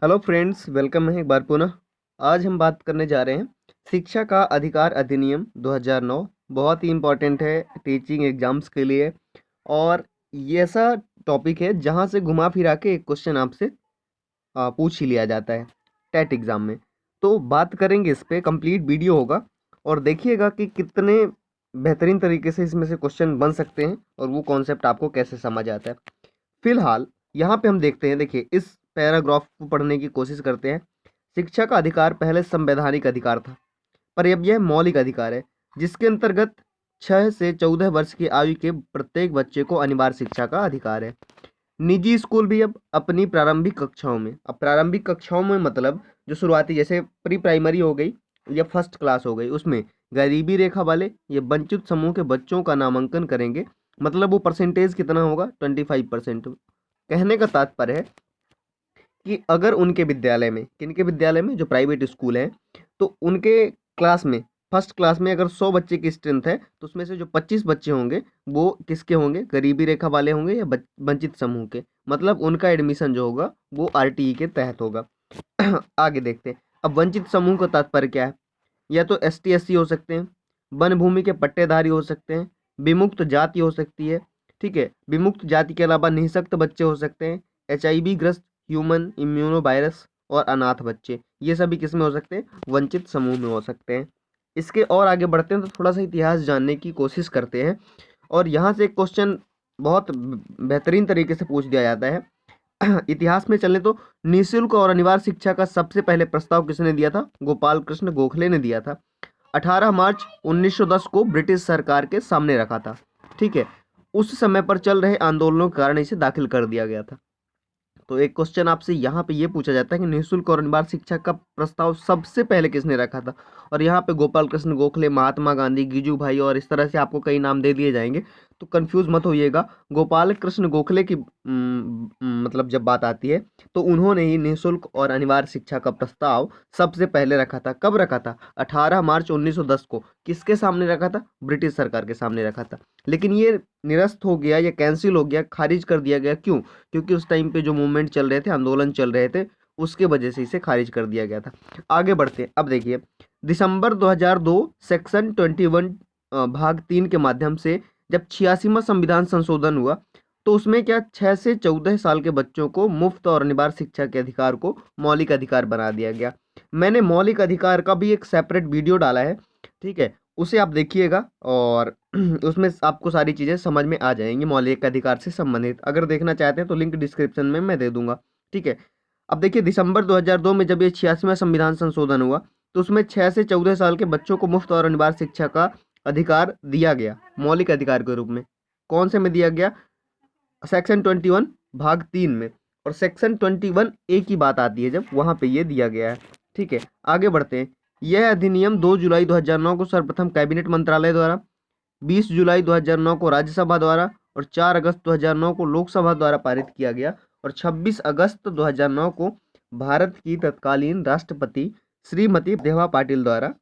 Hello friends, welcome है एक बार पुनः। आज हम बात करने जा रहे हैं शिक्षा का अधिकार अधिनियम 2009। बहुत ही इम्पोर्टेंट है टीचिंग एग्जाम्स के लिए। और ये ऐसा टॉपिक है जहाँ से घुमा फिरा के एक क्वेश्चन आपसे पूछ ही लिया जाता है टेट एग्ज़ाम में। तो बात करेंगे इस पे, कंप्लीट वीडियो होगा और देखिएगा कि कितने बेहतरीन तरीके से इसमें से क्वेश्चन बन सकते हैं और वो कॉन्सेप्ट आपको कैसे समझ आता है। फिलहाल यहाँ पे हम देखते हैं, देखिए इस पैराग्राफ को पढ़ने की कोशिश करते हैं। शिक्षा का अधिकार पहले संवैधानिक अधिकार था, पर अब यह मौलिक अधिकार है, जिसके अंतर्गत 6 से 14 वर्ष की आयु के प्रत्येक बच्चे को अनिवार्य शिक्षा का अधिकार है। निजी स्कूल भी अब अपनी प्रारंभिक कक्षाओं में, अब प्रारंभिक कक्षाओं में मतलब जो शुरुआती जैसे प्री प्राइमरी हो गई या फर्स्ट क्लास हो गई, उसमें गरीबी रेखा वाले या वंचित समूह के बच्चों का नामांकन करेंगे। मतलब वो परसेंटेज कितना होगा, 25%। कहने का तात्पर्य है कि अगर उनके विद्यालय में, किनके विद्यालय में, जो प्राइवेट स्कूल हैं, तो उनके क्लास में, फर्स्ट क्लास में अगर 100 बच्चे की स्ट्रेंथ है तो उसमें से जो 25 बच्चे होंगे वो किसके होंगे, गरीबी रेखा वाले होंगे या वंचित समूह के। मतलब उनका एडमिशन जो होगा वो आरटीई के तहत होगा। आगे देखते हैं। अब वंचित समूह का तात्पर्य क्या है? या तो एसटी एससी हो सकते हैं, वन भूमि के पट्टेधारी हो सकते हैं, विमुक्त जाति हो सकती है। ठीक है, विमुक्त जाति के अलावा निःशक्त बच्चे हो सकते हैं, एचआईवी ग्रस्त, ह्यूमन इम्यूनो वायरस और अनाथ बच्चे। ये सभी किस में हो सकते हैं? वंचित समूह में हो सकते हैं। इसके और आगे बढ़ते हैं तो थोड़ा सा इतिहास जानने की कोशिश करते हैं। और यहाँ से एक क्वेश्चन बहुत बेहतरीन तरीके से पूछ दिया जाता है। इतिहास में चले तो निःशुल्क और अनिवार्य शिक्षा का सबसे पहले प्रस्ताव किसने दिया था? गोपाल कृष्ण गोखले ने दिया था। 18 मार्च 1910 को ब्रिटिश सरकार के सामने रखा था। ठीक है, उस समय पर चल रहे आंदोलनों के कारण इसे दाखिल कर दिया गया था। तो एक क्वेश्चन आपसे यहाँ पे ये पूछा जाता है कि निःशुल्क और अनिवार्य शिक्षा का प्रस्ताव सबसे पहले किसने रखा था? और यहाँ पे गोपाल कृष्ण गोखले, महात्मा गांधी, गिजू भाई और इस तरह से आपको कई नाम दे दिए जाएंगे, तो कंफ्यूज मत होइएगा। गोपाल कृष्ण गोखले की मतलब जब बात आती है तो उन्होंने ही निःशुल्क और अनिवार्य शिक्षा का प्रस्ताव सबसे पहले रखा था। कब रखा था? 18 मार्च 1910 को। किसके सामने रखा था? ब्रिटिश सरकार के सामने रखा था। लेकिन ये निरस्त हो गया या कैंसिल हो गया, खारिज कर दिया गया। क्यों? क्योंकि उस टाइम पे जो मूवमेंट चल रहे थे, आंदोलन चल रहे थे, उसके वजह से इसे खारिज कर दिया गया था। आगे बढ़ते हैं। अब देखिए, दिसंबर 2002 सेक्शन 21 भाग 3 के माध्यम से जब 86वां संविधान संशोधन हुआ तो उसमें क्या 6 से 14 साल के बच्चों को मुफ्त और अनिवार्य शिक्षा के अधिकार को मौलिक अधिकार बना दिया गया। मैंने मौलिक अधिकार का भी एक सेपरेट वीडियो डाला है, ठीक है, उसे आप देखिएगा और उसमें आपको सारी चीज़ें समझ में आ जाएंगी मौलिक अधिकार से संबंधित। अगर देखना चाहते हैं तो लिंक डिस्क्रिप्शन में मैं दे दूंगा। ठीक है, अब देखिए दिसंबर 2002 में जब ये 86वां संविधान संशोधन हुआ तो उसमें 6 से 14 साल के बच्चों को मुफ्त और अनिवार्य शिक्षा का अधिकार दिया गया मौलिक अधिकार के रूप में। कौन से में दिया गया? सेक्शन 21 भाग 3 में। और सेक्शन 21 ए की बात आती है जब, वहाँ पे ये दिया गया है। ठीक है, आगे बढ़ते हैं। यह अधिनियम 2 जुलाई 2009 को सर्वप्रथम कैबिनेट मंत्रालय द्वारा, 20 जुलाई 2009 को राज्यसभा द्वारा और 4 अगस्त 2009 को लोकसभा द्वारा पारित किया गया। और 26 अगस्त 2009 को भारत की तत्कालीन राष्ट्रपति श्रीमती देवा पाटिल द्वारा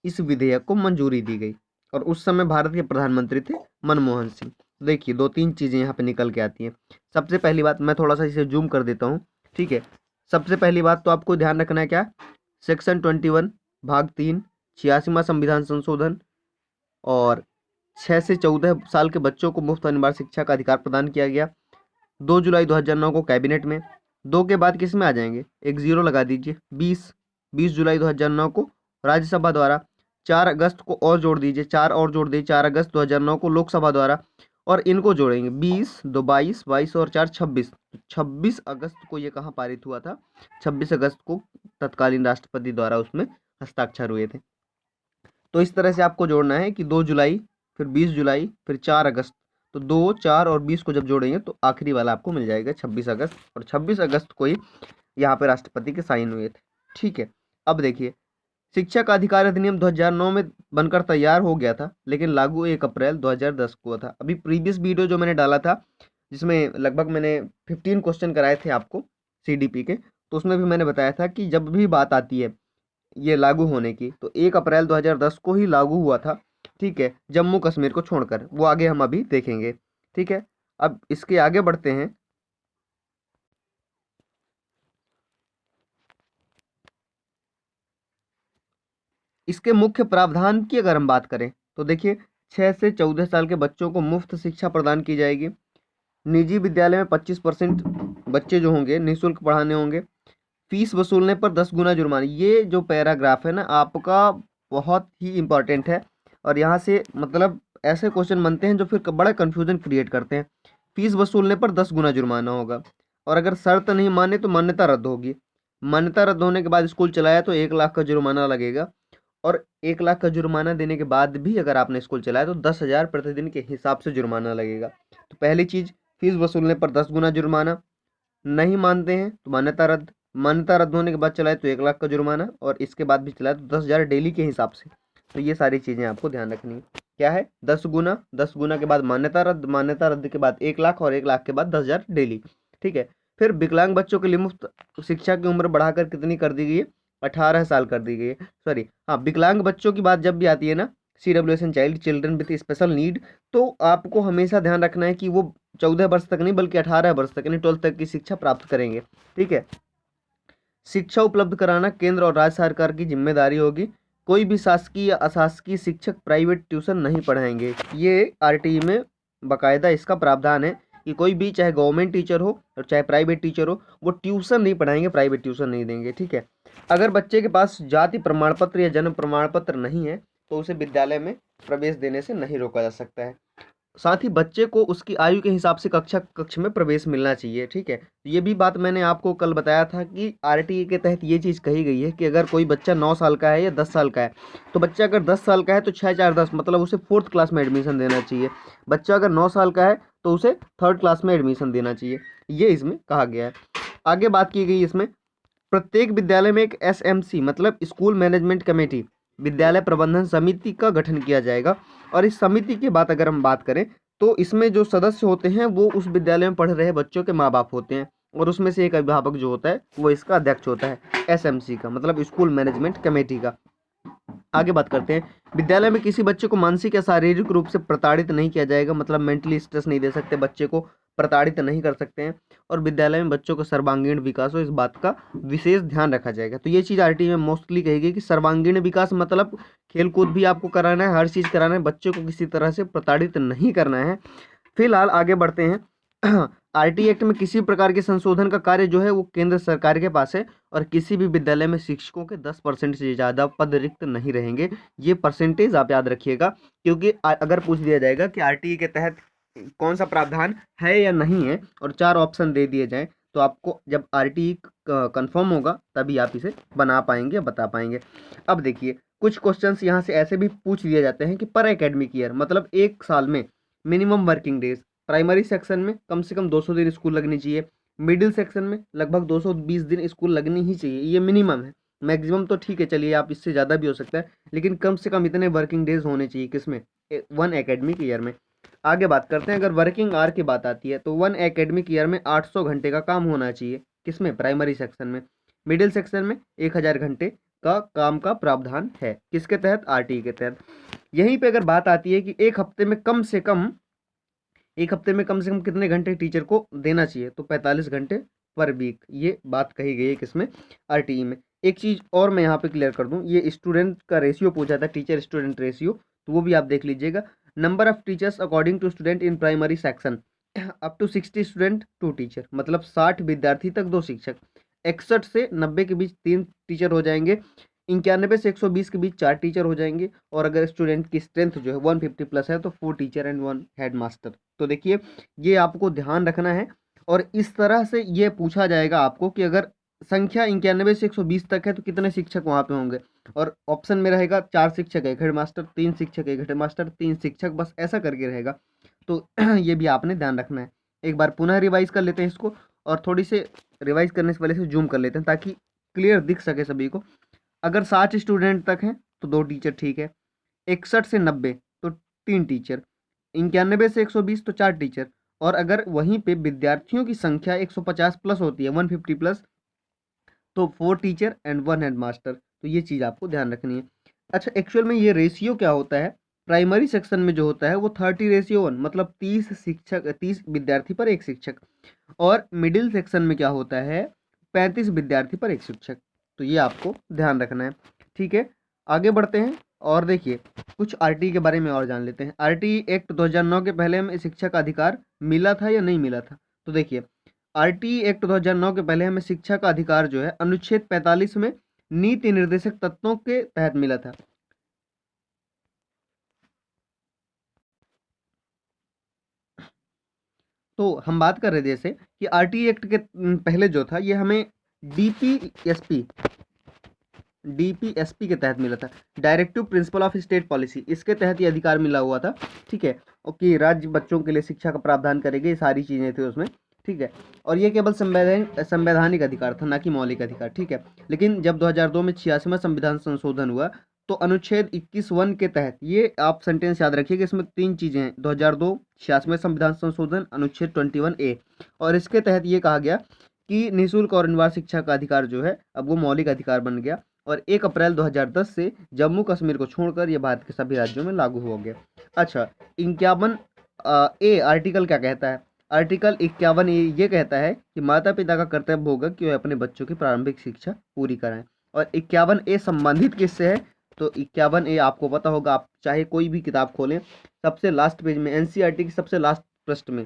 इस विधेयक को मंजूरी दी गई। और उस समय भारत के प्रधानमंत्री थे मनमोहन सिंह। देखिए दो तीन चीज़ें यहाँ पे निकल के आती हैं। सबसे पहली बात, मैं थोड़ा सा इसे जूम कर देता हूँ। ठीक है, सबसे पहली बात तो आपको ध्यान रखना है क्या? सेक्शन 21 भाग 3, 86वां संविधान संशोधन और 6 से 14 साल के बच्चों को मुफ्त अनिवार्य शिक्षा का अधिकार प्रदान किया गया 2 जुलाई 2009 को कैबिनेट में। दो के बाद किस में आ जाएंगे? एक जीरो लगा दीजिए। 20 जुलाई 2009 को राज्यसभा द्वारा, 4 अगस्त को और जोड़ दीजिए, 4 और जोड़ दीजिए, 4 अगस्त 2009 को लोकसभा द्वारा। और इनको जोड़ेंगे 20, 2 22, 22 और 4 26। 26 अगस्त को ये कहाँ पारित हुआ था? 26 अगस्त को तत्कालीन राष्ट्रपति द्वारा उसमें हस्ताक्षर हुए थे। तो इस तरह से आपको जोड़ना है कि 2 जुलाई, फिर 20 जुलाई, फिर 4 अगस्त। तो 2, 4 और 20 को जब जोड़ेंगे तो आखिरी वाला आपको मिल जाएगा 26 अगस्त। और 26 अगस्त को ही यहाँ पे राष्ट्रपति के साइन हुए थे। ठीक है, अब देखिए, शिक्षा का अधिकार अधिनियम 2009 में बनकर तैयार हो गया था, लेकिन लागू 1 अप्रैल 2010 को हुआ था। अभी प्रीवियस वीडियो जो मैंने डाला था, जिसमें लगभग मैंने 15 क्वेश्चन कराए थे आपको सीडीपी के, तो उसमें भी मैंने बताया था कि जब भी बात आती है ये लागू होने की तो 1 अप्रैल 2010 को ही लागू हुआ था। ठीक है, जम्मू कश्मीर को छोड़कर। वो आगे हम अभी देखेंगे। ठीक है, अब इसके आगे बढ़ते हैं। इसके मुख्य प्रावधान की अगर हम बात करें तो देखिए 6 से 14 साल के बच्चों को मुफ्त शिक्षा प्रदान की जाएगी। निजी विद्यालय में 25% बच्चे जो होंगे निःशुल्क पढ़ाने होंगे। फीस वसूलने पर 10 गुना जुर्माना। ये जो पैराग्राफ है ना आपका बहुत ही इम्पोर्टेंट है और यहाँ से मतलब ऐसे क्वेश्चन बनते हैं जो फिर बड़ा कन्फ्यूजन क्रिएट करते हैं। फीस वसूलने पर 10 गुना जुर्माना होगा और अगर शर्त नहीं माने तो मान्यता रद्द होगी। मान्यता रद्द होने के बाद स्कूल चलाया तो 1 लाख का जुर्माना लगेगा और 1 लाख का जुर्माना देने के बाद भी अगर आपने स्कूल चलाया तो 10,000 प्रतिदिन के हिसाब से जुर्माना लगेगा। तो पहली चीज़, फीस वसूलने पर 10 गुना जुर्माना, नहीं मानते हैं तो मान्यता रद्द, मान्यता रद्द होने के बाद चलाए तो 1 लाख का जुर्माना और इसके बाद भी चलाए तो 10,000 डेली के हिसाब से। तो ये सारी चीज़ें आपको ध्यान रखनी है। क्या है, 10 गुना, 10 गुना के बाद मान्यता रद्द, मान्यता रद्द के बाद 1 लाख और 1 लाख के बाद 10,000 डेली। ठीक है। फिर विकलांग बच्चों के लिए मुफ्त शिक्षा की उम्र बढ़ाकर कितनी कर दी गई है, 18 साल कर दी गई है। सॉरी, हाँ, विकलांग बच्चों की बात जब भी आती है ना, CWSN child, children with special need, तो आपको हमेशा ध्यान रखना है कि वो 14 वर्ष तक नहीं बल्कि 18 वर्ष तक यानी 12th तक की शिक्षा प्राप्त करेंगे। ठीक है। शिक्षा उपलब्ध कराना केंद्र और राज्य सरकार की जिम्मेदारी होगी। कोई भी शासकीय या अशासकीय शिक्षक प्राइवेट ट्यूशन नहीं पढ़ाएंगे। ये RTE में बाकायदा इसका प्रावधान है कि कोई भी चाहे गवर्नमेंट टीचर हो और चाहे प्राइवेट टीचर हो वो ट्यूशन नहीं पढ़ाएंगे, प्राइवेट ट्यूशन नहीं देंगे। ठीक है। अगर बच्चे के पास जाति प्रमाण पत्र या जन्म प्रमाण पत्र नहीं है तो उसे विद्यालय में प्रवेश देने से नहीं रोका जा सकता है। साथ ही बच्चे को उसकी आयु के हिसाब से कक्ष में प्रवेश मिलना चाहिए। ठीक है। ये भी बात मैंने आपको कल बताया था कि RTE के तहत ये चीज़ कही गई है कि अगर कोई बच्चा 9 साल का है या 10 साल का है तो बच्चा अगर 10 साल का है तो 6 4 10 मतलब उसे 4th क्लास में एडमिशन देना चाहिए। बच्चा अगर 9 साल का है तो उसे 3rd क्लास में एडमिशन देना चाहिए। ये इसमें कहा गया है। आगे बात की गई इसमें, प्रत्येक विद्यालय में एक SMC मतलब स्कूल मैनेजमेंट कमेटी, विद्यालय प्रबंधन समिति का गठन किया जाएगा। और इस समिति की बात अगर हम बात करें तो इसमें जो सदस्य होते हैं वो उस विद्यालय में पढ़ रहे बच्चों के माँ बाप होते हैं और उसमें से एक अभिभावक जो होता है वो इसका अध्यक्ष होता है, SMC का मतलब स्कूल मैनेजमेंट कमेटी का। आगे बात करते हैं, विद्यालय में किसी बच्चे को मानसिक या शारीरिक रूप से प्रताड़ित नहीं किया जाएगा, मतलब मेंटली स्ट्रेस नहीं दे सकते, बच्चे को प्रताड़ित नहीं कर सकते हैं और विद्यालय में बच्चों का सर्वांगीण विकास हो इस बात का विशेष ध्यान रखा जाएगा। तो ये चीज़ RTE में मोस्टली कही गई कि सर्वांगीण विकास मतलब खेल कूद भी आपको कराना है, हर चीज़ कराना है, बच्चे को किसी तरह से प्रताड़ित नहीं करना है। फिलहाल आगे बढ़ते हैं। RTE एक्ट में किसी प्रकार के संशोधन का कार्य जो है वो केंद्र सरकार के पास है और किसी भी विद्यालय में शिक्षकों के 10% से ज़्यादा पद रिक्त नहीं रहेंगे। ये परसेंटेज आप याद रखिएगा क्योंकि अगर पूछ दिया जाएगा कि RTE के तहत कौन सा प्रावधान है या नहीं है और 4 ऑप्शन दे दिए जाएं तो आपको जब RTE कंफर्म होगा तभी आप इसे बना पाएंगे, बता पाएंगे। अब देखिए कुछ क्वेश्चंस यहाँ से ऐसे भी पूछ दिए जाते हैं कि पर एकेडमिक ईयर मतलब एक साल में minimum working days, primary section में कम से कम 200 दिन स्कूल लगनी चाहिए, मिडिल सेक्शन में लगभग 220 दिन स्कूल लगनी ही चाहिए, ये मिनिमम है। मैक्सिमम तो ठीक है, चलिए आप इससे ज़्यादा भी हो सकता है लेकिन कम से कम इतने वर्किंग डेज होने चाहिए किसमें, 1 एकेडमिक ईयर में। आगे बात करते हैं, अगर वर्किंग आवर की बात आती है तो 1 एकेडमिक ईयर में 800 घंटे का काम होना चाहिए, किसमें, प्राइमरी सेक्शन में। मिडिल सेक्शन में 1000 घंटे का काम का प्रावधान है, किसके तहत, RTE के तहत। यहीं पे अगर बात आती है कि एक हफ्ते में कम से कम कितने घंटे टीचर को देना चाहिए, तो 45 घंटे पर वीक, ये बात कही गई है किसमें, RTE में। एक चीज़ और मैं यहाँ पे क्लियर कर दूँ, ये स्टूडेंट का रेशियो पूछा था, टीचर स्टूडेंट रेशियो, तो वो भी आप देख लीजिएगा। Number of teachers according to student in primary section up to 60 student 2 teacher, मतलब 60 विद्यार्थी तक 2 शिक्षक। 61 से 90 के बीच 3 टीचर हो जाएंगे। 91 से 120 के बीच 4 टीचर हो जाएंगे और अगर स्टूडेंट की स्ट्रेंथ जो है 150 प्लस है तो 4 टीचर एंड 1 हेड मास्टर। तो देखिए ये आपको ध्यान रखना है और इस तरह से ये पूछा जाएगा आपको कि अगर संख्या 91 से 120 तक है तो कितने शिक्षक वहाँ पे होंगे, और ऑप्शन में रहेगा 4 शिक्षक 1 हेड मास्टर, 3 शिक्षक 1 हेड मास्टर, 3 शिक्षक, बस ऐसा करके रहेगा। तो ये भी आपने ध्यान रखना है। एक बार पुनः रिवाइज कर लेते हैं इसको और थोड़ी से रिवाइज करने से पहले से जूम कर लेते हैं ताकि क्लियर दिख सके सभी को। अगर 60 स्टूडेंट तक हैं तो 2 टीचर ठीक है, 61 से 90 तो 3 टीचर, 91 से 120 तो 4 टीचर, और अगर वहीं पे विद्यार्थियों की संख्या 150 प्लस होती है, 150 प्लस, तो 4 टीचर एंड 1 हेड मास्टर। तो ये चीज़ आपको ध्यान रखनी है। अच्छा, एक्चुअल में ये रेशियो क्या होता है, प्राइमरी सेक्शन में जो होता है वो 30:1 मतलब 30 विद्यार्थी पर 1 शिक्षक, और मिडिल सेक्शन में क्या होता है 35 विद्यार्थी पर 1 शिक्षक। तो ये आपको ध्यान रखना है, ठीक है। आगे बढ़ते हैं और देखिए कुछ आरटीई के बारे में और जान लेते हैं। आरटीई एक्ट 2009 के पहले हमें शिक्षा का अधिकार मिला था या नहीं मिला था? तो देखिए आरटीई एक्ट 2009 के पहले हमें शिक्षा का अधिकार जो है अनुच्छेद 45 में नीति निर्देशक तत्वों के तहत मिला था। तो हम बात कर रहे थे जैसे कि आरटीई एक्ट के पहले जो था ये हमें डीपीएसपी डीपीएसपी के तहत मिला था, directive principle of state policy, इसके तहत ये अधिकार मिला हुआ था। ठीक है, और कि राज्य बच्चों के लिए शिक्षा का प्रावधान करेंगे, ये सारी चीज़ें थी उसमें। ठीक है, और ये केवल संवैधानिक अधिकार था, ना कि मौलिक अधिकार। ठीक है, लेकिन जब 2002 में 86वां संविधान संशोधन हुआ तो अनुच्छेद 21(1) के तहत, ये आप सेंटेंस याद रखिए कि इसमें 3 चीज़ें हैं, 2002 86वां संविधान संशोधन अनुच्छेद 21A, और इसके तहत ये कहा गया कि निःशुल्क और अनिवार्य शिक्षा का अधिकार जो है अब वो मौलिक अधिकार बन गया, और 1 अप्रैल 2010 से जम्मू कश्मीर को छोड़कर ये भारत के सभी राज्यों में लागू हो गया। अच्छा, 51 ए आर्टिकल क्या कहता है? आर्टिकल 51 ये कहता है कि माता पिता का कर्तव्य होगा कि वह अपने बच्चों की प्रारंभिक शिक्षा पूरी कराएं। और 51 ए संबंधित किससे है? तो 51 ए आपको पता होगा, आप चाहे कोई भी किताब खोलें, सबसे लास्ट पेज में एनसीईआरटी की सबसे लास्ट पृष्ठ में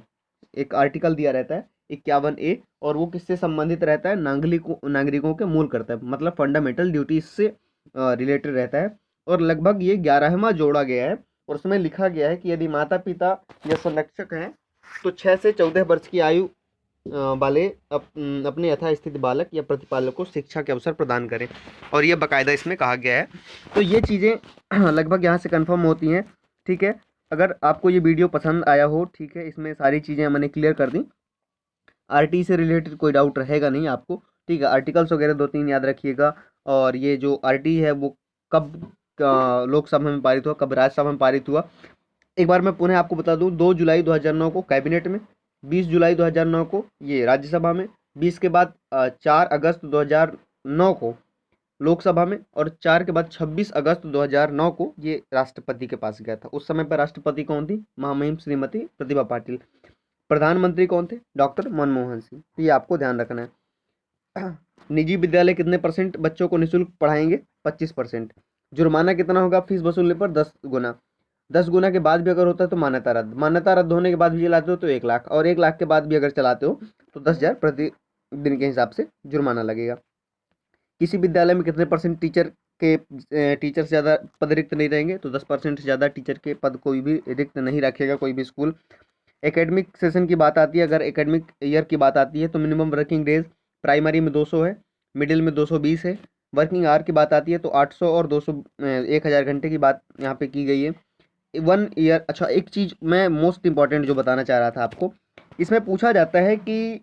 एक आर्टिकल दिया रहता है 51 ए, और वो किससे संबंधित रहता है? नागरिकों के मूल कर्तव्य, मतलब फंडामेंटल ड्यूटीज से रिलेटेड रहता है। और लगभग ये 11वां जोड़ा गया है, और उसमें लिखा गया है कि यदि माता पिता या संरक्षक हैं तो 6 से 14 वर्ष की आयु वाले अपने यथास्थिति बालक या प्रतिपालक को शिक्षा के अवसर प्रदान करें, और ये बाकायदा इसमें कहा गया है। तो ये चीज़ें लगभग यहाँ से कंफर्म होती हैं। ठीक है, अगर आपको ये वीडियो पसंद आया हो, ठीक है, इसमें सारी चीज़ें मैंने क्लियर कर दी, आरटी से रिलेटेड कोई डाउट रहेगा नहीं आपको। ठीक है, आर्टिकल्स वगैरह 2-3 याद रखिएगा, और ये जो आरटी है वो कब लोकसभा में पारित हुआ, कब राज्यसभा में पारित हुआ, एक बार मैं पुनः आपको बता दूं, 2 जुलाई 2009 को कैबिनेट में, 20 जुलाई 2009 को ये राज्यसभा में, 20 के बाद 4 अगस्त 2009 को लोकसभा में, और 4 के बाद 26 अगस्त 2009 को ये राष्ट्रपति के पास गया था। उस समय पर राष्ट्रपति कौन थी? महामहिम श्रीमती प्रतिभा पाटिल। प्रधानमंत्री कौन थे? डॉक्टर मनमोहन सिंह। ये आपको ध्यान रखना है। निजी विद्यालय कितने % बच्चों को निःशुल्क पढ़ाएंगे? 25%। जुर्माना कितना होगा फीस वसूलने पर? 10 गुना। 10 गुना के बाद भी अगर होता है तो मान्यता रद्द। मान्यता रद्द होने के बाद भी चलाते हो तो 1 लाख, और 1 लाख के बाद भी अगर चलाते हो तो 10,000 प्रति दिन के हिसाब से जुर्माना लगेगा। किसी विद्यालय में कितने % टीचर से ज़्यादा पद रिक्त नहीं रहेंगे? तो 10% से ज़्यादा टीचर के पद कोई भी रिक्त नहीं रखेगा कोई भी स्कूल। एकेडमिक सेशन की बात आती है, अगर एकेडमिक ईयर की बात आती है तो मिनिमम वर्किंग डेज प्राइमरी में 200 है, मिडिल में 220 है। वर्किंग आवर की बात आती है तो 800 और 200 1000 घंटे की बात यहाँ पे की गई है। 1 ईयर। अच्छा, एक चीज़ मैं मोस्ट इंपॉर्टेंट जो बताना चाह रहा था आपको, इसमें पूछा जाता है कि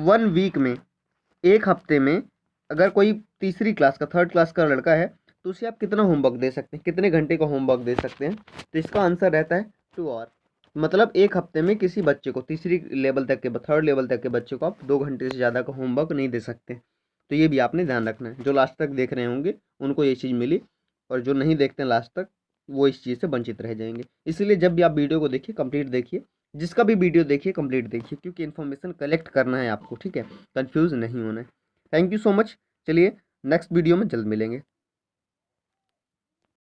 1 वीक में, एक हफ्ते में, अगर कोई तीसरी क्लास का, 3rd क्लास का लड़का है तो उसे आप कितना होमवर्क दे सकते हैं, कितने घंटे का होमवर्क दे सकते हैं? तो इसका आंसर रहता है 2 आवर। मतलब एक हफ्ते में किसी बच्चे को, तीसरी लेवल तक के, 3rd लेवल तक के बच्चे को आप 2 घंटे से ज़्यादा का होमवर्क नहीं दे सकते। तो ये भी आपने ध्यान रखना है। जो लास्ट तक देख रहे होंगे उनको ये चीज़ मिली, और जो नहीं देखते हैं लास्ट तक वो इस चीज़ से वंचित रह जाएंगे। इसलिए जब भी आप वीडियो को देखिए कंप्लीट देखिए, जिसका भी वीडियो देखिए कंप्लीट देखिए, क्योंकि इन्फॉर्मेशन कलेक्ट करना है आपको। ठीक है, कंफ्यूज नहीं होना है। Thank you so much. चलिए नेक्स्ट वीडियो में जल्द मिलेंगे।